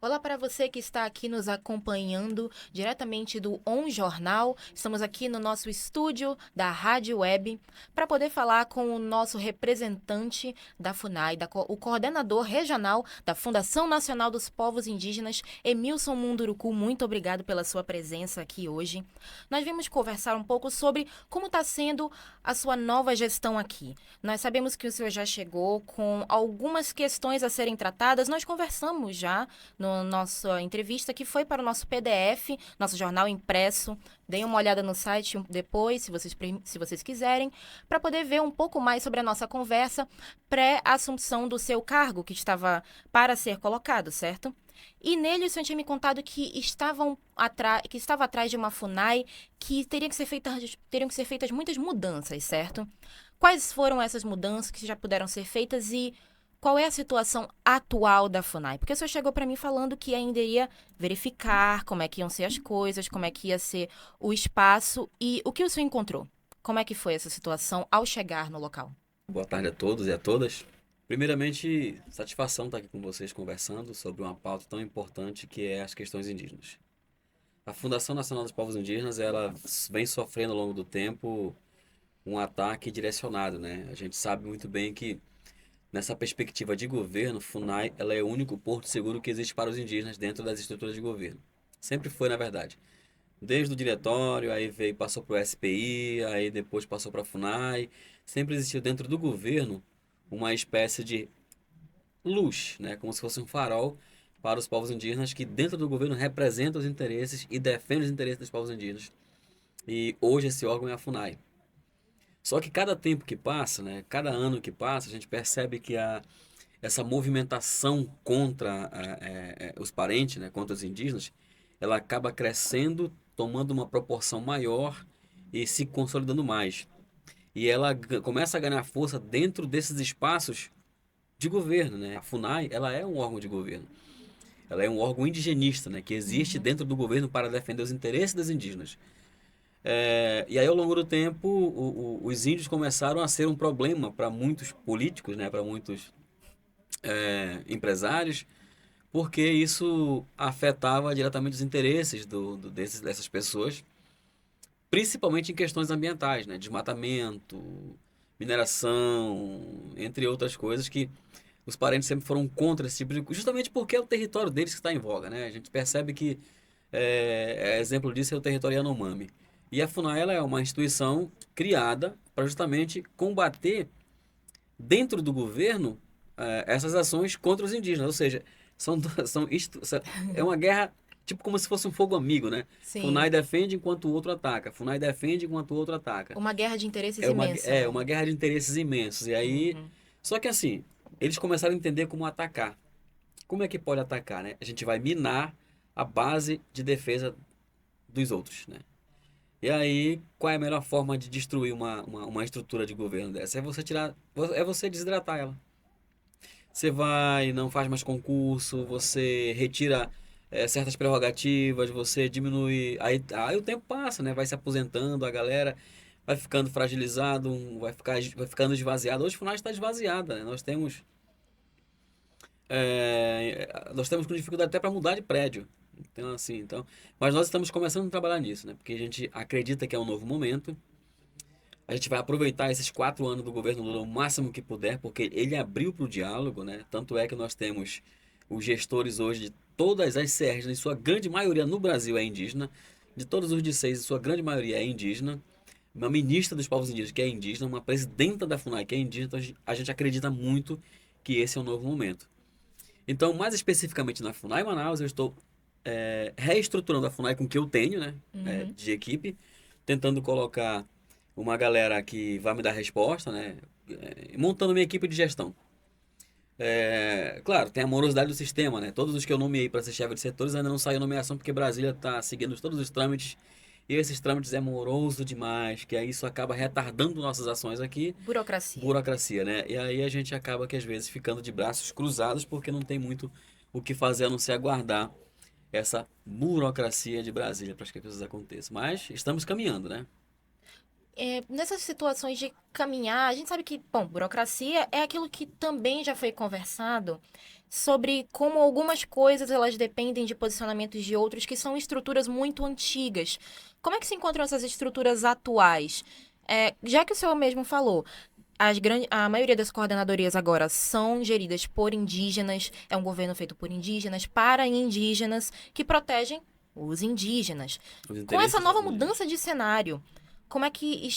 Olá para você que está aqui nos acompanhando diretamente do On Jornal. Estamos aqui no nosso estúdio da Rádio Web para poder falar com o nosso representante da FUNAI, o coordenador regional da Fundação Nacional dos Povos Indígenas, Emilson Munduruku. Muito obrigado pela sua presença aqui hoje. Nós vimos conversar um pouco sobre como está sendo a sua nova gestão aqui. Nós sabemos que o senhor já chegou com algumas questões a serem tratadas. Nós conversamos já no nossa entrevista, que foi para o nosso PDF, nosso jornal impresso. Deem uma olhada no site depois, se vocês quiserem, para poder ver um pouco mais sobre a nossa conversa pré-assunção do seu cargo, que estava para ser colocado, certo? E nele o senhor tinha me contado que estava atrás de uma FUNAI que teriam que ser feitas muitas mudanças, certo? Quais foram essas mudanças que já puderam ser feitas e qual é a situação atual da FUNAI? Porque o senhor chegou para mim falando que ainda ia verificar como é que iam ser as coisas, como é que ia ser o espaço e o que o senhor encontrou? Como é que foi essa situação ao chegar no local? Boa tarde a todos e a todas. Primeiramente, satisfação estar aqui com vocês conversando sobre uma pauta tão importante que é as questões indígenas. A Fundação Nacional dos Povos Indígenas, ela vem sofrendo ao longo do tempo um ataque direcionado, né? A gente sabe muito bem que nessa perspectiva de governo, FUNAI, ela é o único porto seguro que existe para os indígenas dentro das estruturas de governo. Sempre foi, na verdade. Desde o diretório, aí veio, passou para o SPI, aí depois passou para a FUNAI. Sempre existiu dentro do governo uma espécie de luz, né? Como se fosse um farol para os povos indígenas que dentro do governo representa os interesses e defende os interesses dos povos indígenas. E hoje esse órgão é a FUNAI. Só que cada tempo que passa, né, cada ano que passa, a gente percebe que essa movimentação contra os parentes, né, contra os indígenas, ela acaba crescendo, tomando uma proporção maior e se consolidando mais. E ela começa a ganhar força dentro desses espaços de governo, né? A FUNAI, ela é um órgão de governo. Ela é um órgão indigenista, né, que existe Uhum. dentro do governo para defender os interesses dos indígenas. E aí, ao longo do tempo, os índios começaram a ser um problema para muitos políticos, né, para muitos empresários, porque isso afetava diretamente os interesses dessas pessoas, principalmente em questões ambientais, né, desmatamento, mineração, entre outras coisas que os parentes sempre foram contra esse tipo de coisa, justamente porque é o território deles que está em voga, né? A gente percebe que exemplo disso é o território Yanomami. E a FUNAI ela é uma instituição criada para justamente combater dentro do governo essas ações contra os indígenas, ou seja, são, são é uma guerra tipo como se fosse um fogo amigo, né? Sim, FUNAI defende enquanto o outro ataca, FUNAI defende enquanto o outro ataca. uma guerra de interesses É imensa, é né? uma guerra de interesses imensos. E aí, Uhum. só que assim, eles começaram a entender como atacar. Como é que pode atacar, né? A gente vai minar a base de defesa dos outros, né? E aí, qual é a melhor forma de destruir uma estrutura de governo dessa? É você desidratar ela. Você vai, não faz mais concurso, você retira certas prerrogativas, você diminui. Aí o tempo passa, né? Vai se aposentando, a galera vai ficando fragilizado, vai ficando esvaziado. Hoje o FUNAI está esvaziada, né? Nós temos com dificuldade até para mudar de prédio. Então, assim, mas nós estamos começando a trabalhar nisso, né? Porque a gente acredita que é um novo momento. A gente vai aproveitar esses 4 anos do governo Lula o máximo que puder, porque ele abriu para o diálogo, né? Tanto é que nós temos os gestores hoje de todas as CRs, em sua grande maioria no Brasil é indígena, de todos os D6, em sua grande maioria é indígena, uma ministra dos povos indígenas que é indígena, uma presidenta da FUNAI que é indígena, então a gente acredita muito que esse é um novo momento. Então, mais especificamente na FUNAI Manaus, eu estou reestruturando a FUNAI com o que eu tenho, né, Uhum. de equipe, tentando colocar uma galera que vai me dar resposta, né, montando minha equipe de gestão. Claro, tem a morosidade do sistema, né? Todos os que eu nomeei para ser chefe de setores ainda não saiu nomeação porque Brasília está seguindo todos os trâmites e esses trâmites é moroso demais, que aí isso acaba retardando nossas ações aqui, Burocracia. burocracia, né? E aí a gente acaba que às vezes ficando de braços cruzados porque não tem muito o que fazer a não ser aguardar essa burocracia de Brasília para que as coisas aconteçam. Mas estamos caminhando, né? Nessas situações de caminhar, a gente sabe que, bom, burocracia é aquilo que também já foi conversado sobre como algumas coisas elas dependem de posicionamentos de outros que são estruturas muito antigas. Como é que se encontram essas estruturas atuais? Já que o senhor mesmo falou, a maioria das coordenadorias agora são geridas por indígenas, é um governo feito por indígenas, para indígenas, que protegem os indígenas. Os Com essa interesses nova dos indígenas. mudança de cenário, como é que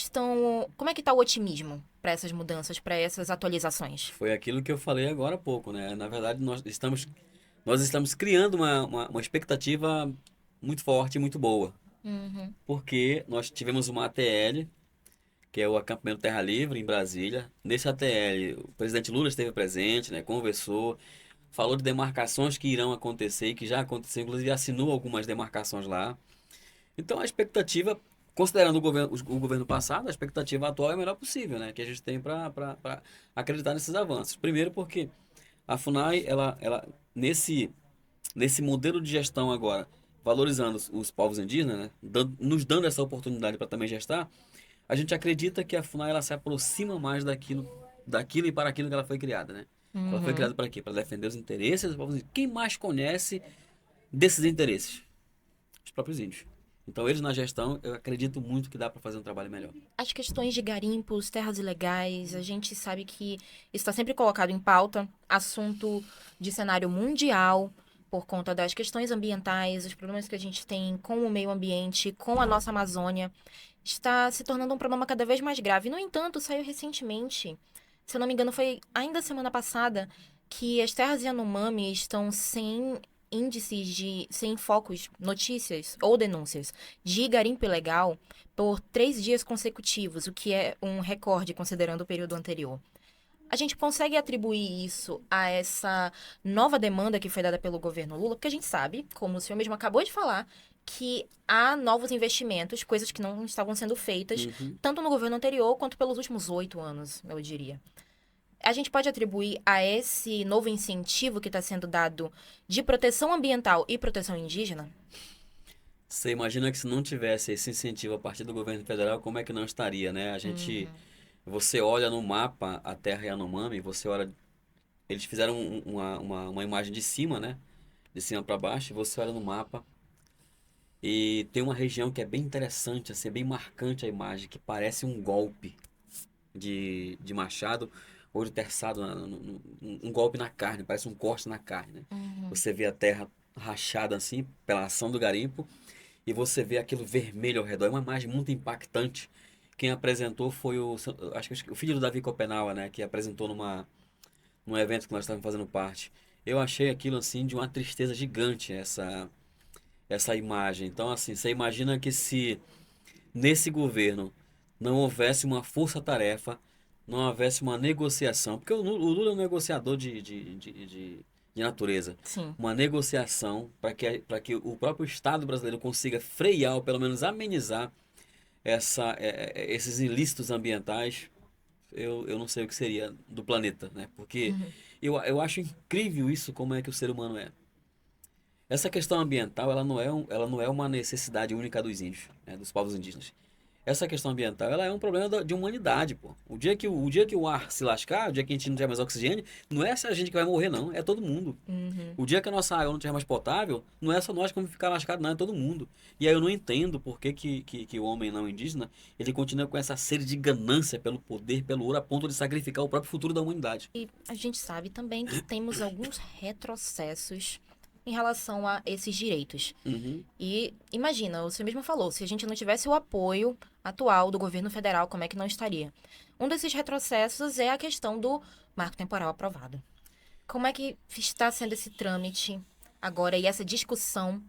está o otimismo para essas mudanças, para essas atualizações? Foi aquilo que eu falei agora há pouco, né? Na verdade, nós estamos criando uma expectativa muito forte e muito boa. Uhum, Porque nós tivemos uma ATL, que é o Acampamento Terra Livre, em Brasília. Nesse ATL, o presidente Lula esteve presente, né? Conversou, falou de demarcações que irão acontecer e que já aconteceram, inclusive assinou algumas demarcações lá. Então a expectativa, considerando o governo passado, a expectativa atual é a melhor possível, né? Que a gente tem para acreditar nesses avanços. Primeiro porque a FUNAI, ela nesse modelo de gestão agora, valorizando os povos indígenas, né? Nos dando essa oportunidade para também gestar, a gente acredita que a FUNAI ela se aproxima mais daquilo e para aquilo que ela foi criada, né? Ela foi uhum. criada para quê? Para defender os interesses dos povos indígenas. Quem mais conhece desses interesses? Os próprios índios. Então, eles na gestão, eu acredito muito que dá para fazer um trabalho melhor. As questões de garimpos, terras ilegais, a gente sabe que isso está sempre colocado em pauta, assunto de cenário mundial, por conta das questões ambientais, os problemas que a gente tem com o meio ambiente, com a nossa Amazônia, está se tornando um problema cada vez mais grave. No entanto, saiu recentemente, se eu não me engano, foi ainda semana passada, que as terras Yanomami estão sem sem focos, notícias ou denúncias de garimpo ilegal por 3 dias consecutivos, o que é um recorde considerando o período anterior. A gente consegue atribuir isso a essa nova demanda que foi dada pelo governo Lula, porque a gente sabe, como o senhor mesmo acabou de falar, que há novos investimentos, coisas que não estavam sendo feitas, Uhum. tanto no governo anterior quanto pelos últimos 8 anos, eu diria. A gente pode atribuir a esse novo incentivo que está sendo dado de proteção ambiental e proteção indígena? Você imagina que se não tivesse esse incentivo a partir do governo federal, como é que não estaria, né? Uhum. Você olha no mapa a terra Yanomami, você olha, eles fizeram uma imagem de cima, né? De cima para baixo, e você olha no mapa e tem uma região que é bem interessante, assim, é bem marcante a imagem, que parece um golpe de machado ou de terçado, um golpe na carne, parece um corte na carne, né? Uhum. Você vê a terra rachada assim pela ação do garimpo e você vê aquilo vermelho ao redor. É uma imagem muito impactante. Quem apresentou foi acho que o filho do Davi Copenau, né, que apresentou num evento que nós estávamos fazendo parte. Eu achei aquilo assim de uma tristeza gigante essa imagem. Então assim, você imagina que se nesse governo não houvesse uma força-tarefa, não houvesse uma negociação, porque o Lula é um negociador de natureza, Sim. uma negociação para que o próprio Estado brasileiro consiga frear ou pelo menos amenizar esses ilícitos ambientais, eu não sei o que seria do planeta, né? Porque Uhum. eu acho incrível isso, como é que o ser humano é. Essa questão ambiental, ela não é uma necessidade única dos índios, né, dos povos indígenas. Essa questão ambiental, ela é um problema de humanidade, pô. O dia que o ar se lascar, o dia que a gente não tiver mais oxigênio, não é só a gente que vai morrer, não. É todo mundo. Uhum. O dia que a nossa água não tiver mais potável, não é só nós que vamos ficar lascados, não. É todo mundo. E aí eu não entendo por que o homem não indígena, ele continua com essa sede de ganância pelo poder, pelo ouro, a ponto de sacrificar o próprio futuro da humanidade. E a gente sabe também que temos alguns retrocessos em relação a esses direitos. Uhum. E imagina, você mesmo falou, se a gente não tivesse o apoio atual do governo federal, como é que não estaria? Um desses retrocessos é a questão do marco temporal aprovado. Como é que está sendo esse trâmite agora e essa discussão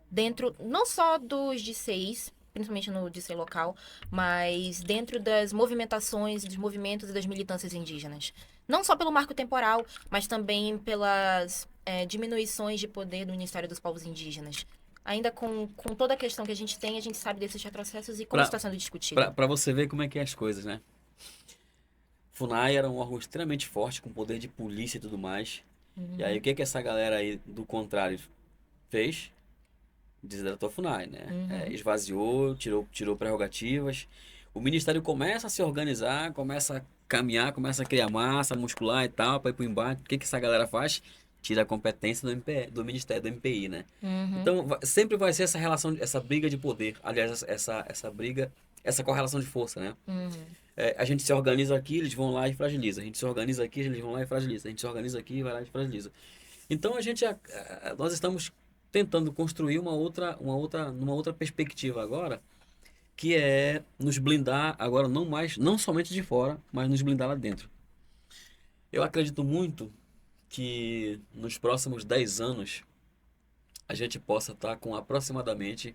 dentro não só dos DCIs, principalmente no DCI local, mas dentro das movimentações, dos movimentos e das militâncias indígenas? Não só pelo marco temporal, mas também pelas diminuições de poder do Ministério dos Povos Indígenas. Ainda com toda a questão que a gente tem, a gente sabe desses retrocessos e como isso Pra, está sendo discutido. pra você ver como é que é as coisas, né? FUNAI era um órgão extremamente forte, com poder de polícia e tudo mais. E aí, o Uhum, que que essa galera aí, do contrário, fez? Desidratou a FUNAI, né? uhum, Esvaziou, tirou prerrogativas. O Ministério começa a se organizar, começa a caminhar, começa a criar massa muscular e tal, para ir para o embate. O que que essa galera faz? Tira a competência do MPE, do Ministério, do MPI, né? Uhum. Então, sempre vai ser essa relação, essa briga de poder. Aliás, essa briga, essa correlação de força, né? Uhum. A gente se organiza aqui, eles vão lá e fragiliza. A gente se organiza aqui, eles vão lá e fragiliza. A gente se organiza aqui, vai lá e fragiliza. Então, nós estamos tentando construir numa outra perspectiva agora, que é nos blindar agora não mais, não somente de fora, mas nos blindar lá dentro. Eu acredito muito que nos próximos 10 anos a gente possa estar com aproximadamente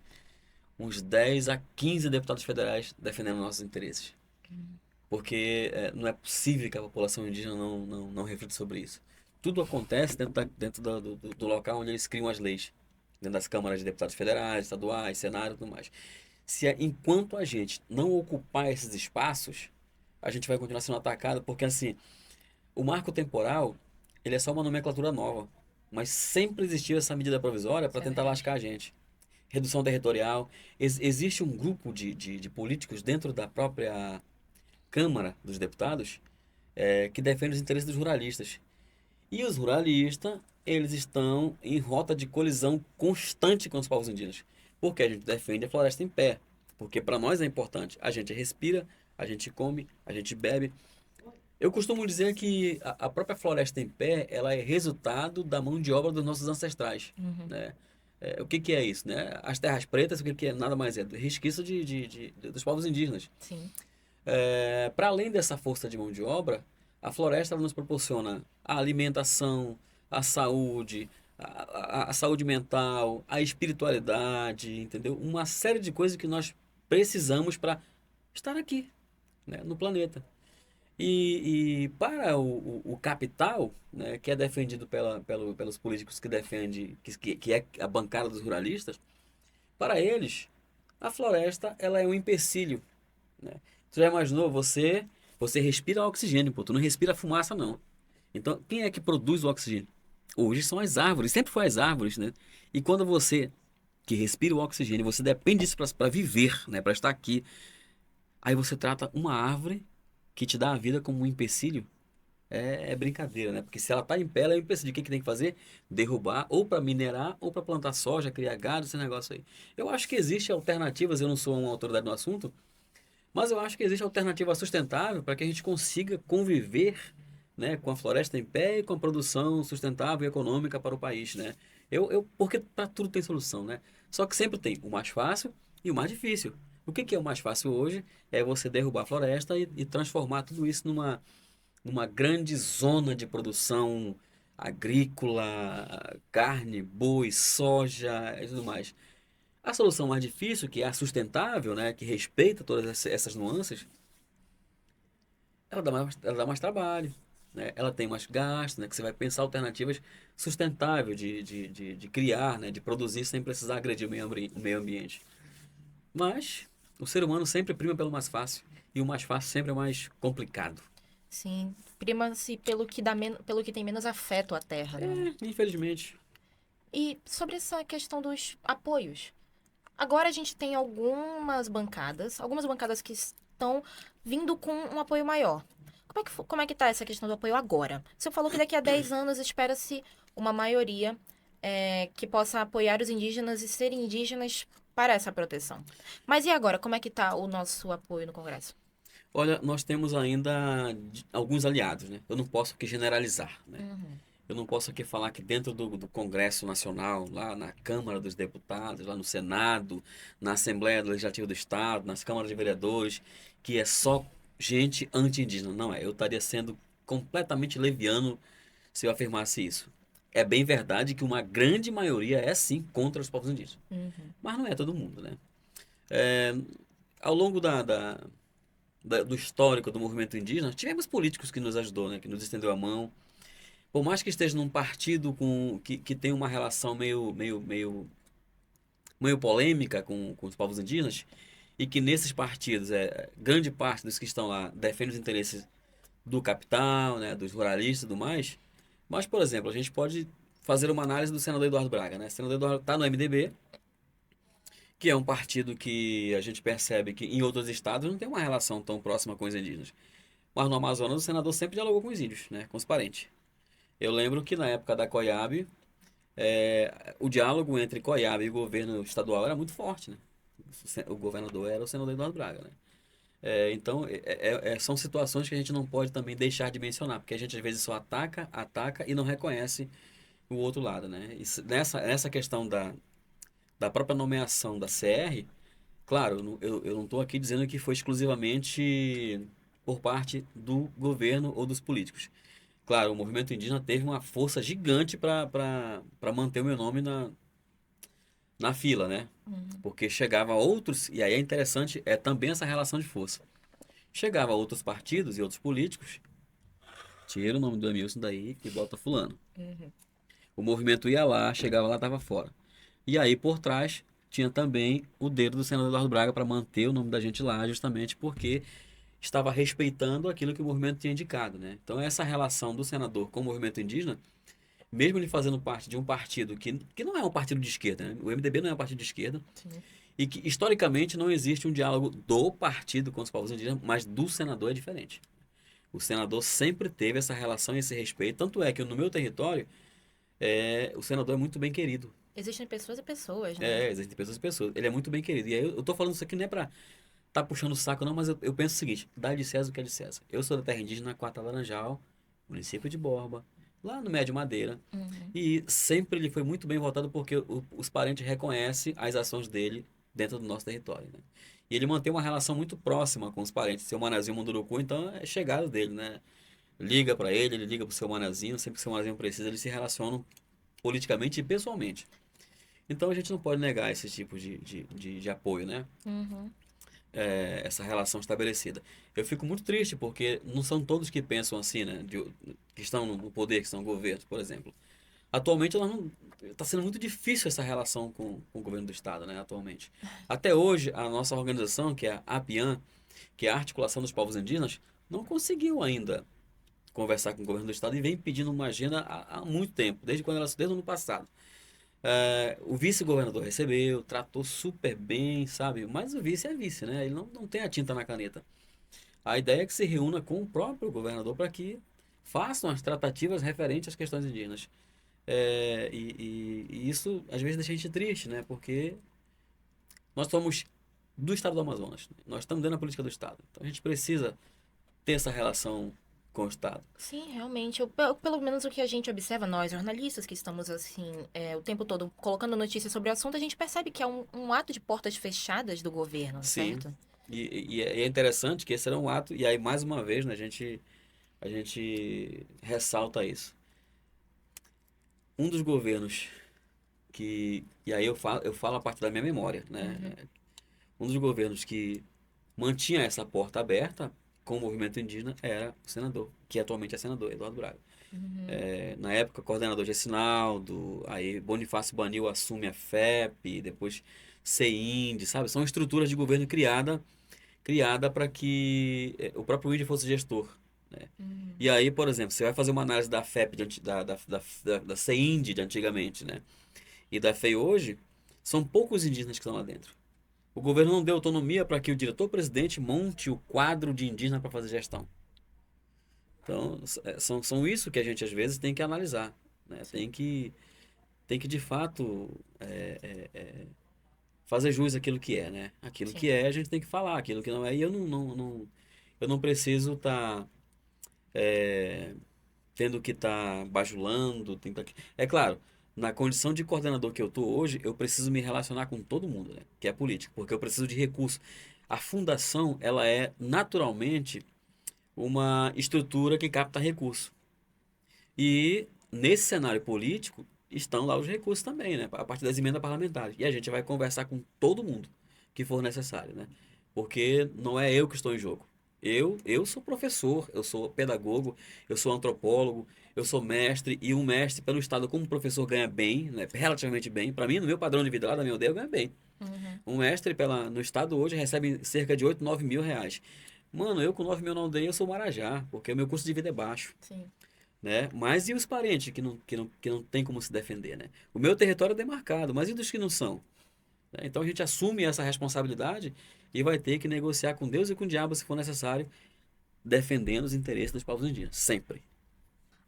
uns 10 a 15 deputados federais defendendo nossos interesses. Porque não é possível que a população indígena não reflita sobre isso. Tudo acontece dentro do local onde eles criam as leis. Dentro das câmaras de deputados federais, estaduais, Senado e tudo mais. Enquanto a gente não ocupar esses espaços, a gente vai continuar sendo atacado, porque assim, o marco temporal, ele é só uma nomenclatura nova, mas sempre existiu essa medida provisória Isso para é tentar verdade. lascar a gente. Redução territorial. Existe um grupo de políticos dentro da própria Câmara dos Deputados que defende os interesses dos ruralistas. E os ruralistas, eles estão em rota de colisão constante com os povos indígenas. Porque a gente defende a floresta em pé. Porque para nós é importante. A gente respira, a gente come, a gente bebe. Eu costumo dizer que a própria floresta em pé, ela é resultado da mão de obra dos nossos ancestrais, Uhum. né? O que que é isso, né? As terras pretas, o que que é? Nada mais é? Resquício dos povos indígenas. Sim. Para além dessa força de mão de obra, a floresta ela nos proporciona a alimentação, a saúde, a saúde mental, a espiritualidade, entendeu? Uma série de coisas que nós precisamos para estar aqui, né, no planeta. E para o capital, né, que é defendido pelos políticos que defendem, que é a bancada dos ruralistas, para eles, a floresta ela é um empecilho, né? Tu já imaginou, você respira oxigênio, pô, tu não respira fumaça, não. Então, quem é que produz o oxigênio? Hoje são as árvores, sempre foi as árvores, né? E quando você que respira o oxigênio, você depende disso para viver, né, para estar aqui. Aí você trata uma árvore que te dá a vida como um empecilho. É brincadeira, né? Porque se ela tá em pé, ela é um empecilho. O que que tem que fazer? Derrubar ou para minerar ou para plantar soja, criar gado, esse negócio aí. Eu acho que existem alternativas, eu não sou uma autoridade no assunto, mas eu acho que existe alternativa sustentável para que a gente consiga conviver, né, com a floresta em pé e com a produção sustentável e econômica para o país, né? Porque para tudo tem solução, né? Só que sempre tem o mais fácil e o mais difícil. O que que é o mais fácil hoje? É você derrubar a floresta e transformar tudo isso numa grande zona de produção agrícola, carne, boi, soja e tudo mais. A solução mais difícil, que é a sustentável, né, que respeita todas essas nuances, ela dá mais trabalho, né? Ela tem mais gasto, né, que você vai pensar alternativas sustentáveis de criar, né, de produzir sem precisar agredir o meio ambiente. Mas o ser humano sempre prima pelo mais fácil, e o mais fácil sempre é mais complicado. Sim. Prima-se pelo que pelo que tem menos afeto à terra, né? Infelizmente. E sobre essa questão dos apoios. Agora a gente tem algumas bancadas que estão vindo com um apoio maior. Como é que tá essa questão do apoio agora? Você falou que daqui a 10 anos espera-se uma maioria que possa apoiar os indígenas e serem indígenas para essa proteção. Mas e agora, como é que tá o nosso apoio no Congresso? Olha, nós temos ainda alguns aliados, né? Eu não posso aqui generalizar, né? Uhum. Eu não posso aqui falar que dentro do Congresso Nacional, lá na Câmara dos Deputados, lá no Senado, na Assembleia Legislativa do Estado, nas câmaras de vereadores, que é só gente anti-indígena. Não é. Eu estaria sendo completamente leviano se eu afirmasse isso. É bem verdade que uma grande maioria é sim contra os povos indígenas. Uhum. Mas não é todo mundo, né? É, ao longo do histórico do movimento indígena, tivemos políticos que nos ajudou, né? Que nos estendeu a mão. Por mais que esteja num partido que tem uma relação meio polêmica com os povos indígenas, e que nesses partidos, grande parte dos que estão lá defende os interesses do capital, né, dos ruralistas e tudo mais. Mas, por exemplo, a gente pode fazer uma análise do senador Eduardo Braga, né? O senador Eduardo está no MDB que é um partido que a gente percebe que em outros estados não tem uma relação tão próxima com os indígenas. Mas no Amazonas o senador sempre dialogou com os índios, né, com os parentes. Eu lembro que na época da COIAB, o diálogo entre COIAB e o governo estadual era muito forte, né? O governador era o senador Eduardo Braga, né? Então, são situações que a gente não pode também deixar de mencionar, porque a gente às vezes só ataca e não reconhece o outro lado, né? Nessa questão da própria nomeação da CR, claro, eu não estou aqui dizendo que foi exclusivamente por parte do governo ou dos políticos. Claro, o movimento indígena teve uma força gigante para manter o meu nome na fila, né? Uhum. Porque chegava outros, e aí é interessante, é também essa relação de força. Chegava outros partidos e outros políticos, tira o nome do Emilson daí e bota fulano. Uhum. O movimento ia lá, chegava lá, estava fora. E aí por trás tinha também o dedo do senador Eduardo Braga para manter o nome da gente lá, justamente porque estava respeitando aquilo que o movimento tinha indicado, né? Então essa relação do senador com o movimento indígena, mesmo ele fazendo parte de um partido que não é um partido de esquerda, né? O MDB não é um partido de esquerda, Sim. e que historicamente não existe um diálogo do partido com os povos indígenas, mas do senador é diferente. O senador sempre teve essa relação e esse respeito, tanto é que no meu território, o senador é muito bem querido. Existem pessoas e pessoas, né? Existem pessoas e pessoas. Ele é muito bem querido. E aí eu tô falando isso aqui não é pra tá puxando o saco, não, mas eu penso o seguinte: dá de César o que é de César. Eu sou da terra indígena Quarta Laranjal, município de Borba, lá no Médio Madeira. Uhum. E sempre ele foi muito bem votado porque os parentes reconhecem as ações dele dentro do nosso território, né? E ele mantém uma relação muito próxima com os parentes. Seu Manazinho Munduruku, então é chegado dele, né? Liga pra ele liga pro seu Manazinho, sempre que o seu Manazinho precisa, eles se relacionam politicamente e pessoalmente. Então a gente não pode negar esse tipo de apoio, né? Uhum. Essa relação estabelecida. Eu fico muito triste porque não são todos que pensam assim, né? Que estão no poder, que são governos, por exemplo. Atualmente ela não está sendo muito difícil essa relação com o governo do estado, né? Atualmente. Até hoje a nossa organização, que é a APIAN, que é a Articulação dos Povos Indígenas, não conseguiu ainda conversar com o governo do estado e vem pedindo uma agenda há muito tempo, desde o ano passado. O vice-governador recebeu, tratou super bem, sabe? Mas o vice é vice, né? Ele não tem a tinta na caneta. A ideia é que se reúna com o próprio governador para que façam as tratativas referentes às questões indígenas. E isso às vezes deixa a gente triste, né? Porque nós somos do estado do Amazonas, né? Nós estamos dentro da política do estado. Então a gente precisa ter essa relação com o estado. Sim, realmente. Pelo menos o que a gente observa, nós jornalistas que estamos assim, o tempo todo colocando notícias sobre o assunto, a gente percebe que é um ato de portas fechadas do governo, Sim. certo? E é interessante que esse era um ato, e aí mais uma vez, né, a gente ressalta isso. Um dos governos e aí eu falo a partir da minha memória, né? Uhum. Um dos governos que mantinha essa porta aberta com o movimento indígena era o senador, que atualmente é senador, Eduardo Braga. Uhum. Na época, coordenador Gessinaldo, aí Bonifácio Banil assume a FEP, depois CEIND, sabe? São estruturas de governo criada para que o próprio índio fosse gestor, né? Uhum. E aí, por exemplo, você vai fazer uma análise da FEP, da CEIND de antigamente, né? E da FEI hoje, são poucos indígenas que estão lá dentro. O governo não deu autonomia para que o diretor-presidente monte o quadro de indígena para fazer gestão. Então, são isso que a gente às vezes tem que analisar, né? Sim, Tem que de fato fazer jus àquilo que é, né? Aquilo sim. que é, a gente tem que falar, aquilo que não é, e eu não preciso estar tendo que estar bajulando. É claro, na condição de coordenador que eu estou hoje, eu preciso me relacionar com todo mundo, né? Que é político, porque eu preciso de recursos. A fundação, ela é naturalmente uma estrutura que capta recurso. E nesse cenário político estão lá os recursos também, né? A partir das emendas parlamentares. E a gente vai conversar com todo mundo que for necessário, né? Porque não é eu que estou em jogo. Eu sou professor, eu sou pedagogo, eu sou antropólogo, eu sou mestre, e um mestre pelo Estado como professor ganha bem, né? Relativamente bem. Para mim, no meu padrão de vida lá da minha aldeia, eu ganho bem. Uhum. Um mestre no Estado hoje recebe cerca de 8 9 mil reais. Mano, eu com 9 mil na aldeia, eu sou marajá, porque o meu custo de vida é baixo, Sim. né? Mas e os parentes que não tem como se defender, né? O meu território é demarcado, mas e dos que não são? né? Então a gente assume essa responsabilidade e vai ter que negociar com Deus e com o diabo se for necessário, defendendo os interesses dos povos indígenas, sempre.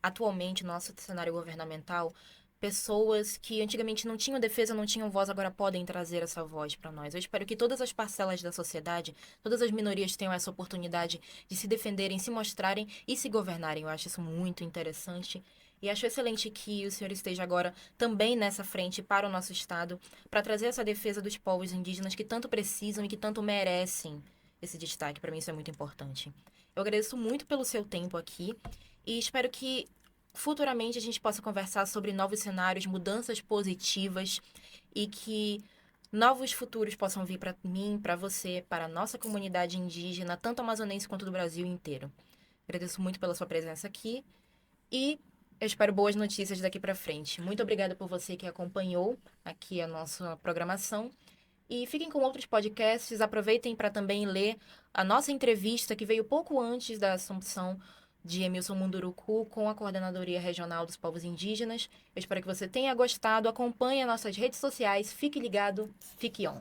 Atualmente, no nosso cenário governamental, pessoas que antigamente não tinham defesa, não tinham voz, agora podem trazer essa voz para nós. Eu espero que todas as parcelas da sociedade, todas as minorias tenham essa oportunidade de se defenderem, se mostrarem e se governarem. Eu acho isso muito interessante. E acho excelente que o senhor esteja agora também nessa frente para o nosso Estado, para trazer essa defesa dos povos indígenas que tanto precisam e que tanto merecem esse destaque. Para mim, isso é muito importante. Eu agradeço muito pelo seu tempo aqui e espero que futuramente a gente possa conversar sobre novos cenários, mudanças positivas e que novos futuros possam vir para mim, para você, para a nossa comunidade indígena, tanto amazonense quanto do Brasil inteiro. Agradeço muito pela sua presença aqui e eu espero boas notícias daqui para frente. Muito obrigada por você que acompanhou aqui a nossa programação. E fiquem com outros podcasts. Aproveitem para também ler a nossa entrevista que veio pouco antes da assunção de Emilson Munduruku com a Coordenadoria Regional dos Povos Indígenas. Eu espero que você tenha gostado. Acompanhe as nossas redes sociais. Fique ligado, fique on.